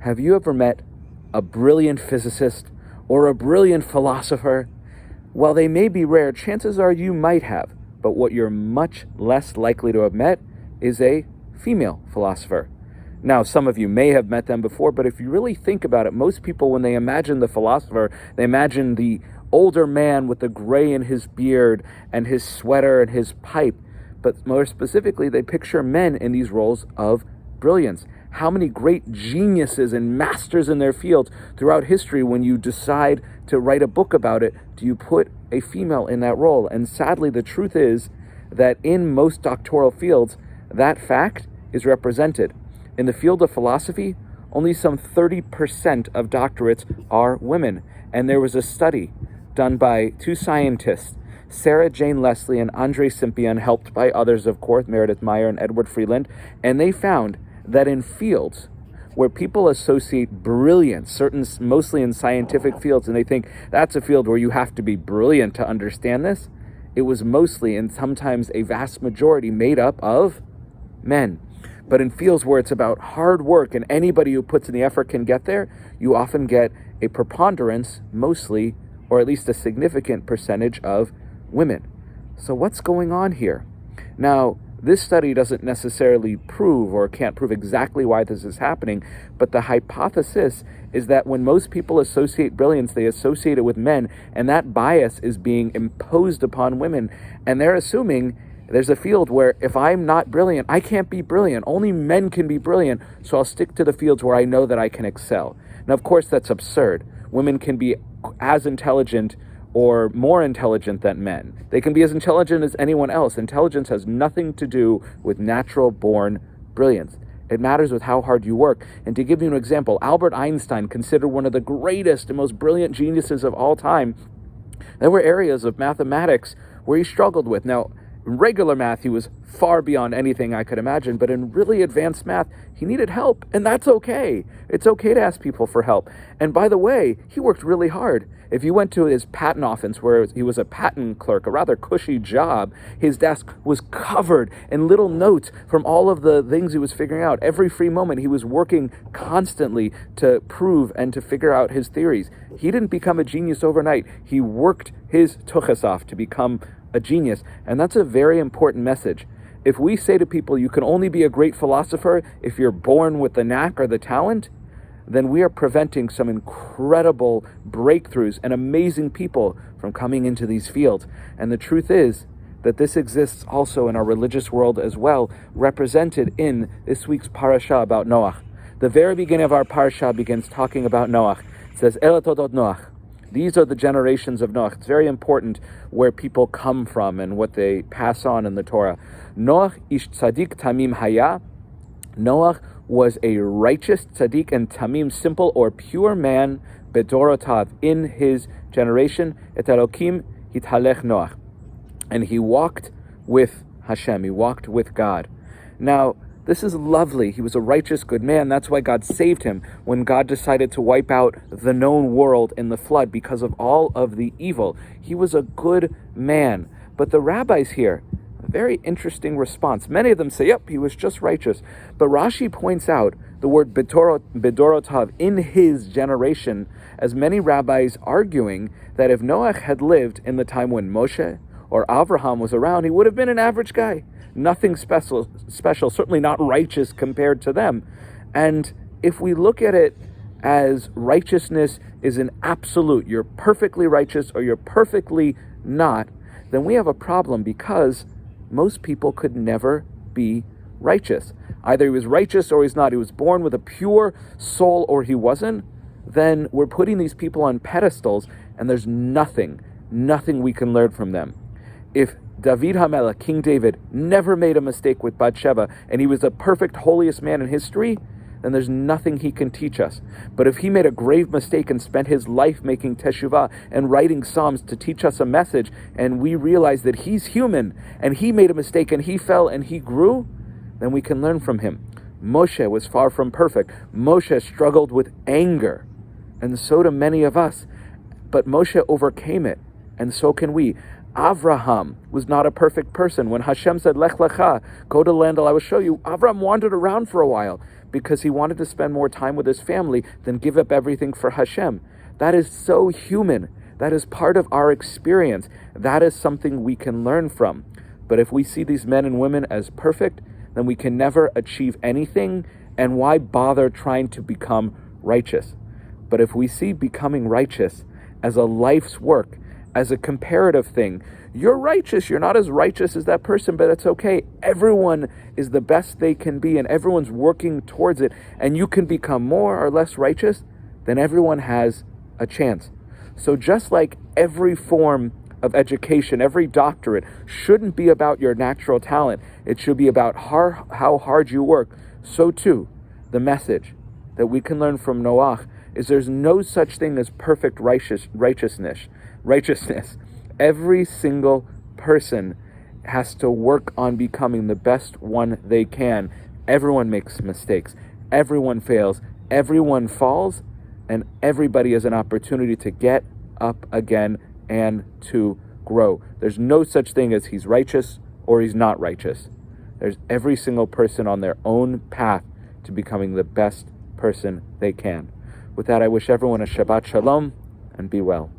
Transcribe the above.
Have you ever met a brilliant physicist or a brilliant philosopher? While they may be rare, chances are you might have, but what you're much less likely to have met is a female philosopher. Now, some of you may have met them before, but if you really think about it, most people, when they imagine the philosopher, they imagine the older man with the gray in his beard and his sweater and his pipe. But more specifically, they picture men in these roles of brilliance. How many great geniuses and masters in their fields throughout history, when you decide to write a book about it, do you put a female in that role? And sadly, the truth is that in most doctoral fields, that fact is represented. In the field of philosophy, only some 30% of doctorates are women. And there was a study done by two scientists, Sarah Jane Leslie and Andre Simpian, helped by others, of course, Meredith Meyer and Edward Freeland, and they found that in fields where people associate brilliance, mostly in scientific fields, and they think that's a field where you have to be brilliant to understand this, it was mostly, and sometimes a vast majority, made up of men. But in fields where it's about hard work and anybody who puts in the effort can get there, you often get a preponderance, mostly, or at least a significant percentage of women. So what's going on here? Now, this study doesn't necessarily prove or can't prove exactly why this is happening, but the hypothesis is that when most people associate brilliance, they associate it with men, and that bias is being imposed upon women. And they're assuming there's a field where if I'm not brilliant, I can't be brilliant. Only men can be brilliant, so I'll stick to the fields where I know that I can excel. Now, of course, that's absurd. Women can be as intelligent or more intelligent than men. They can be as intelligent as anyone else. Intelligence has nothing to do with natural-born brilliance. It matters with how hard you work. And to give you an example, Albert Einstein, considered one of the greatest and most brilliant geniuses of all time, there were areas of mathematics where he struggled with. Now, in regular math, he was far beyond anything I could imagine, but in really advanced math, he needed help, and that's okay. It's okay to ask people for help. And by the way, he worked really hard. If you went to his patent office where he was a patent clerk, a rather cushy job, his desk was covered in little notes from all of the things he was figuring out. Every free moment, he was working constantly to prove and to figure out his theories. He didn't become a genius overnight. He worked his tuchus off to become a genius, and that's a very important message. If we say to people, you can only be a great philosopher if you're born with the knack or the talent, then we are preventing some incredible breakthroughs and amazing people from coming into these fields. And the truth is that this exists also in our religious world as well, represented in this week's parasha about Noach. The very beginning of our parasha begins talking about Noach. It says, Ela todot Noach. These are the generations of Noach. It's very important where people come from and what they pass on in the Torah. Noach ish tzadik tamim haya. Noach was a righteous tzaddik and tamim, simple or pure man, bedorotav, in his generation. Et Elokim hithalech Noach. And he walked with Hashem. He walked with God. Now, this is lovely. He was a righteous, good man. That's why God saved him when God decided to wipe out the known world in the flood because of all of the evil. He was a good man. But the rabbis here, a very interesting response. Many of them say, yep, he was just righteous. But Rashi points out the word bedorotav, in his generation, as many rabbis arguing that if Noach had lived in the time when Moshe or Avraham was around, he would have been an average guy. Nothing special, certainly not righteous compared to them. And if we look at it as righteousness is an absolute, you're perfectly righteous or you're perfectly not, then we have a problem because most people could never be righteous. Either he was righteous or he's not. He was born with a pure soul or he wasn't. Then we're putting these people on pedestals and there's nothing we can learn from them. If David HaMelech, King David, never made a mistake with Bathsheba, and he was the perfect, holiest man in history, then there's nothing he can teach us. But if he made a grave mistake and spent his life making teshuvah and writing psalms to teach us a message, and we realize that he's human, and he made a mistake, and he fell, and he grew, then we can learn from him. Moshe was far from perfect. Moshe struggled with anger, and so do many of us. But Moshe overcame it, and so can we. Avraham was not a perfect person. When Hashem said, Lech Lecha, go to the land I will show you, Avraham wandered around for a while. because he wanted to spend more time with his family than give up everything for Hashem. That is so human. That is part of our experience. That is something we can learn from. But if we see these men and women as perfect, then we can never achieve anything, and why bother trying to become righteous? But if we see becoming righteous as a life's work, as a comparative thing, you're righteous, you're not as righteous as that person, but it's okay. Everyone is the best they can be, and everyone's working towards it, and you can become more or less righteous, then everyone has a chance. So just like every form of education, every doctorate shouldn't be about your natural talent, it should be about how hard you work, so too, the message that we can learn from Noach is there's no such thing as perfect righteousness. Every single person has to work on becoming the best one they can. Everyone makes mistakes. Everyone fails. Everyone falls. And everybody has an opportunity to get up again and to grow. There's no such thing as he's righteous or he's not righteous. There's every single person on their own path to becoming the best person they can. With that, I wish everyone a Shabbat Shalom and be well.